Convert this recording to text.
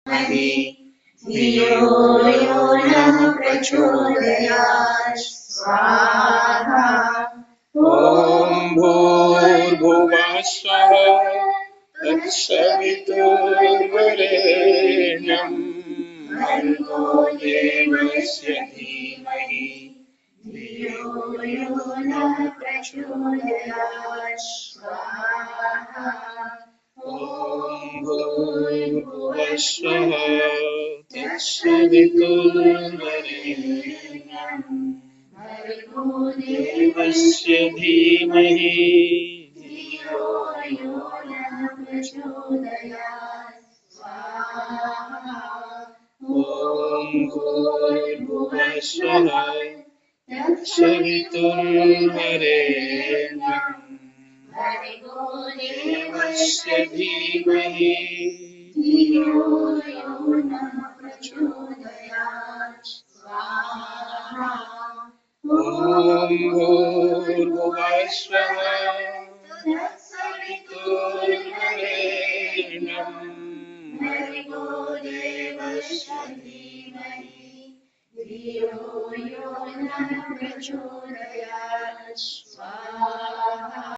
धीमहि धियो यो नः प्रचोदयात् स्वाहा। ॐ भूर्भुवः स्वः तत्सवितुर्वरेण्यं भर्गो देवस्य धीमहि धियो यो नः प्रचोदयात् स्वाहा। ॐ भूर्भुवः स्वः तत्सवितुर्वरेण्यं भर्गो देवस्य धीमहि धियो यो नः प्रचोदयात् स्वाहा। ॐ भूर्भुवः स्वः तत्सवितुर्वरेण्यं भर्गो देवस्य धीमहि धियो यो नः प्रचोदयात् स्वाहा। ॐ भूर्भुवः स्वः तत्सवितुर्वरेण्यं भर्गो देवस्य धीमहि धियो यो नः प्रचोदयात् स्वाहा।